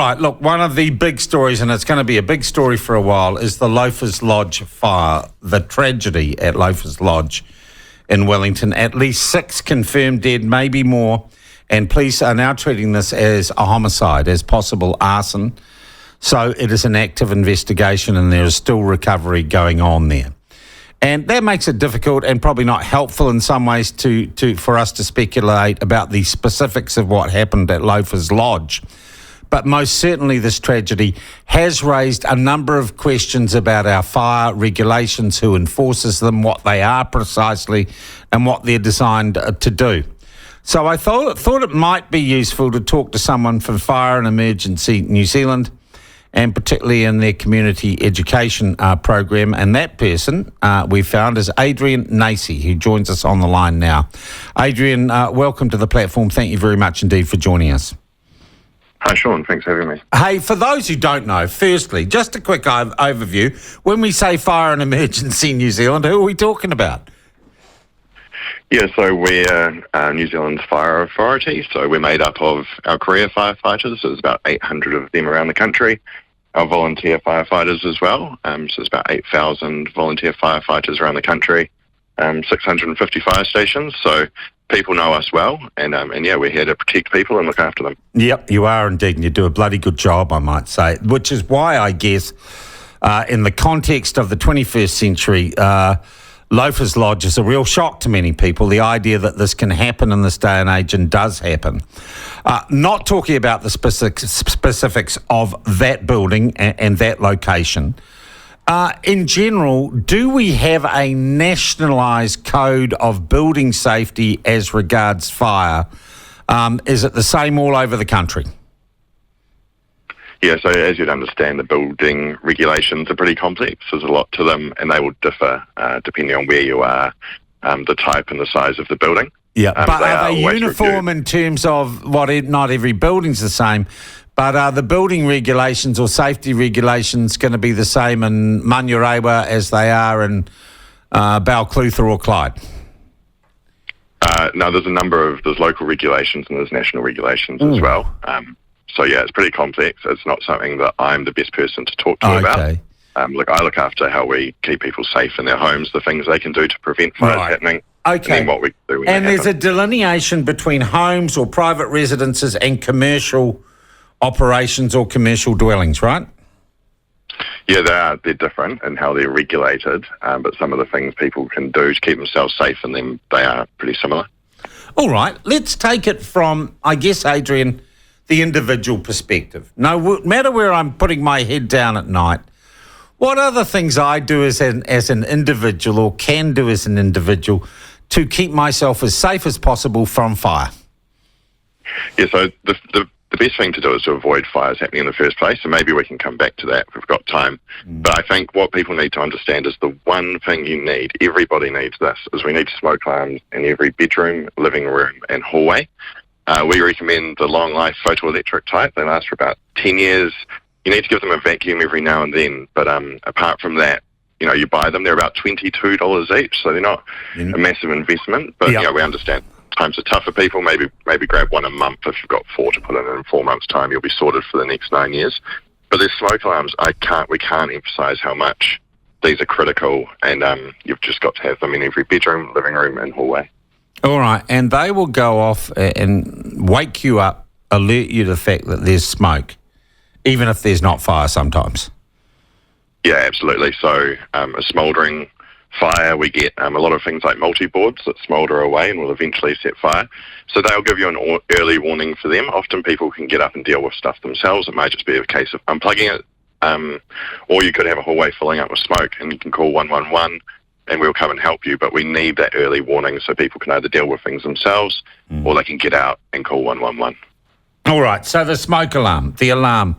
right, look, one of the big stories, and it's going to be a big story for a while, is the Loafers Lodge fire, the tragedy at Loafers Lodge in Wellington. At least 6 confirmed dead, maybe more, and police are now treating this as a homicide, as possible arson. So it is an active investigation and there is still recovery going on there. And that makes it difficult and probably not helpful in some ways for us to speculate about the specifics of what happened at Loafers Lodge. But most certainly this tragedy has raised a number of questions about our fire regulations, who enforces them, what they are precisely, and what they're designed to do. So I thought it might be useful to talk to someone from Fire and Emergency New Zealand, and particularly in their community education program. And that person we found is Adrian Nacey, who joins us on the line now. Adrian, welcome to the platform. Thank you very much indeed for joining us. Hi, Sean. Thanks for having me. Hey, for those who don't know, firstly, just a quick overview. When we say Fire and Emergency New Zealand, who are we talking about? Yeah, so we're New Zealand's fire authority. So we're made up of our career firefighters. So there's about 800 of them around the country. Our volunteer firefighters as well. So there's about 8,000 volunteer firefighters around the country. 650 fire stations. So people know us well, and yeah, we're here to protect people and look after them. Yep, you are indeed, and you do a bloody good job, I might say, which is why I guess in the context of the 21st century, Loafers Lodge is a real shock to many people, the idea that this can happen in this day and age, and does happen. Not talking about the specifics of that building and that location. In general, do we have a nationalised code of building safety as regards fire? Is it the same all over the country? Yeah, so as you'd understand, the building regulations are pretty complex. There's a lot to them, and they will differ depending on where you are, the type and the size of the building. Yeah, but are they uniform in terms of not every building's the same, but are the building regulations or safety regulations going to be the same in Manurewa as they are in Balclutha or Clyde? No, there's local regulations and there's national regulations as well. So yeah, it's pretty complex. It's not something that I'm the best person to talk to about. I look after how we keep people safe in their homes, the things they can do to prevent fires happening. Okay. And then what we do when and they there's happen. a delineation between homes or private residences and commercial operations or commercial dwellings, right? Yeah, they're different in how they're regulated, but some of the things people can do to keep themselves safe in them, they are pretty similar. All right, let's take it from, I guess, Adrian, the individual perspective. No matter where I'm putting my head down at night, what are the things I do as an individual, or can do as an individual, to keep myself as safe as possible from fire? Yeah, so the best thing to do is to avoid fires happening in the first place, and maybe we can come back to that if we've got time. But I think what people need to understand is the one thing you need, everybody needs this, is we need smoke alarms in every bedroom, living room and hallway. We recommend the long life photoelectric type. They last for about 10 years. You need to give them a vacuum every now and then, but apart from that, you buy them, they're about $22 each, so they're not a massive investment, but we understand times are tough for people. Maybe grab one a month. If you've got 4 to put in 4 months' time, you'll be sorted for the next 9 years. But there's smoke alarms. We can't emphasise how much these are critical, and you've just got to have them in every bedroom, living room and hallway. All right, and they will go off and wake you up, alert you to the fact that there's smoke, even if there's not fire sometimes. Yeah, absolutely. So a smouldering fire, we get a lot of things like multi-boards that smoulder away and will eventually set fire. So they'll give you an early warning for them. Often people can get up and deal with stuff themselves. It might just be a case of unplugging it, or you could have a hallway filling up with smoke and you can call 111 and we'll come and help you. But we need that early warning so people can either deal with things themselves or they can get out and call 111. All right, so the smoke alarm, the alarm,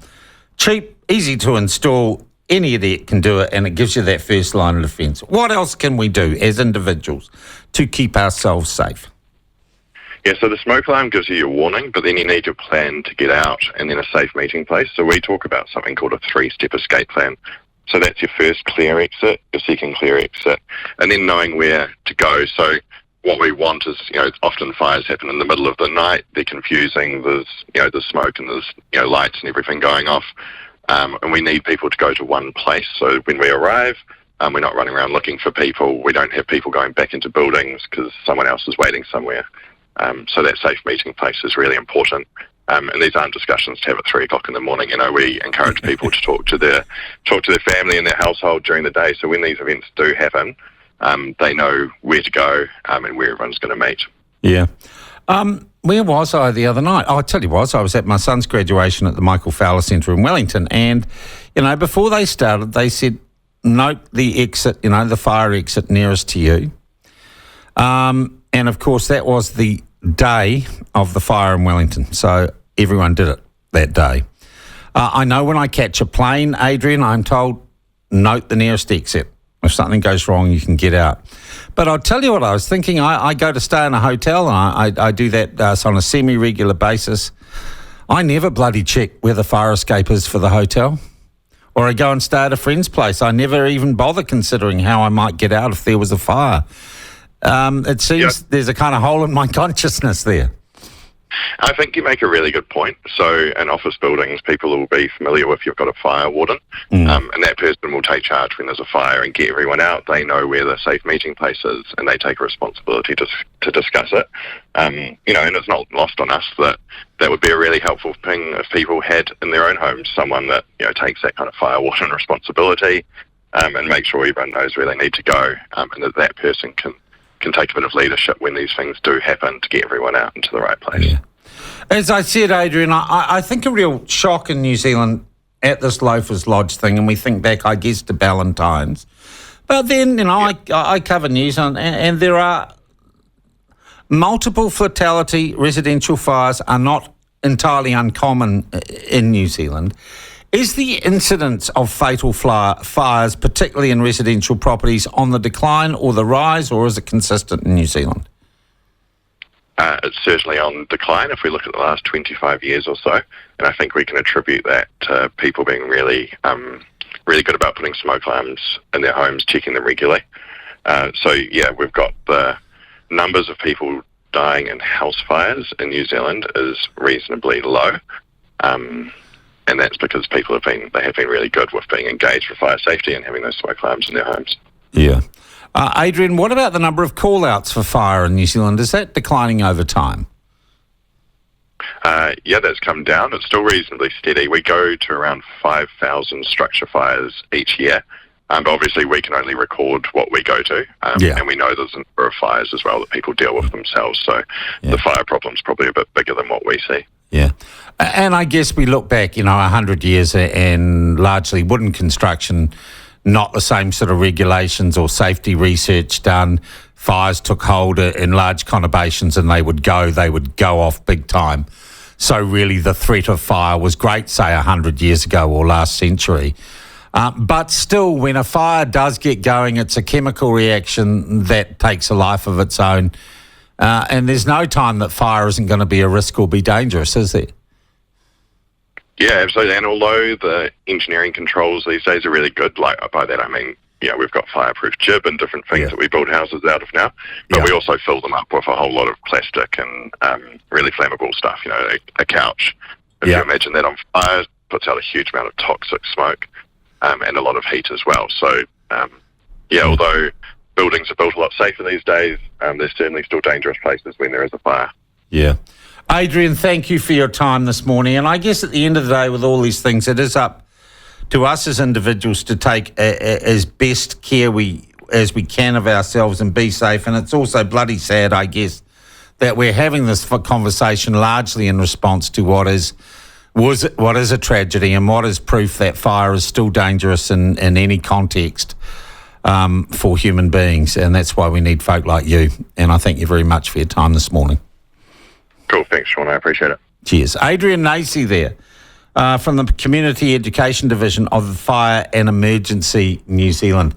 cheap, easy to install, any idiot can do it, and it gives you that first line of defence. What else can we do as individuals to keep ourselves safe? Yeah, so the smoke alarm gives you your warning, but then you need your plan to get out and then a safe meeting place. So we talk about something called a 3-step escape plan. So that's your first clear exit, your second clear exit, and then knowing where to go. So what we want is, often fires happen in the middle of the night. They're confusing. There's smoke and there's, lights and everything going off. And we need people to go to one place. So when we arrive, we're not running around looking for people. We don't have people going back into buildings because someone else is waiting somewhere. So that safe meeting place is really important. And these aren't discussions to have at 3 o'clock in the morning. We encourage people to talk to their family and their household during the day. So when these events do happen, they know where to go and where everyone's going to meet. Yeah. Where was I the other night? Oh, I tell you what, I was at my son's graduation at the Michael Fowler Centre in Wellington, and, before they started, they said, note the exit, the fire exit nearest to you. And, of course, that was the day of the fire in Wellington, so everyone did it that day. I know when I catch a plane, Adrian, I'm told, note the nearest exit. If something goes wrong, you can get out. But I'll tell you what I was thinking. I go to stay in a hotel, and I do that on a semi-regular basis. I never bloody check where the fire escape is for the hotel. Or I go and stay at a friend's place. I never even bother considering how I might get out if there was a fire. It seems there's a kind of hole in my consciousness there. I think you make a really good point. So in office buildings, people will be familiar with you've got a fire warden, and that person will take charge when there's a fire and get everyone out. They know where the safe meeting place is, and they take a responsibility to discuss it. And it's not lost on us that would be a really helpful thing if people had in their own homes someone that takes that kind of fire warden responsibility and make sure everyone knows where they need to go, and that person can take a bit of leadership when these things do happen to get everyone out into the right place. Yeah. As I said, Adrian, I think a real shock in New Zealand at this Loafers Lodge thing, and we think back, I guess, to Ballantyne's. But then, I cover New Zealand, and there are multiple fatality residential fires are not entirely uncommon in New Zealand. Is the incidence of fatal fires, particularly in residential properties, on the decline or the rise, or is it consistent in New Zealand? It's certainly on decline if we look at the last 25 years or so, and I think we can attribute that to people being really good about putting smoke alarms in their homes, checking them regularly. We've got the numbers of people dying in house fires in New Zealand is reasonably low. And that's because people have been really good with being engaged with fire safety and having those smoke alarms in their homes. Yeah. Adrian, what about the number of call-outs for fire in New Zealand? Is that declining over time? That's come down. It's still reasonably steady. We go to around 5,000 structure fires each year. But obviously we can only record what we go to. And we know there's a number of fires as well that people deal with themselves. So the fire problem's probably a bit bigger than what we see. Yeah. And I guess we look back, 100 years and largely wooden construction, not the same sort of regulations or safety research done. Fires took hold in large conurbations and they would go off big time. So really the threat of fire was great, say, 100 years ago or last century. But still, when a fire does get going, it's a chemical reaction that takes a life of its own. And there's no time that fire isn't going to be a risk or be dangerous, is there? Yeah, absolutely. And although the engineering controls these days are really good, like by that I mean, we've got fireproof jib and different things that we build houses out of now, but we also fill them up with a whole lot of plastic and really flammable stuff. A couch, if you imagine that on fire, puts out a huge amount of toxic smoke and a lot of heat as well. So, although buildings are built a lot safer these days, there's certainly still dangerous places when there is a fire. Yeah. Adrian, thank you for your time this morning. And I guess at the end of the day, with all these things, it is up to us as individuals to take as best care as we can of ourselves and be safe. And it's also bloody sad, I guess, that we're having this conversation largely in response to what is a tragedy and what is proof that fire is still dangerous in any context for human beings. And that's why we need folk like you. And I thank you very much for your time this morning. Cool. Thanks, Sean. I appreciate it. Cheers. Adrian Nacey there from the Community Education Division of Fire and Emergency New Zealand.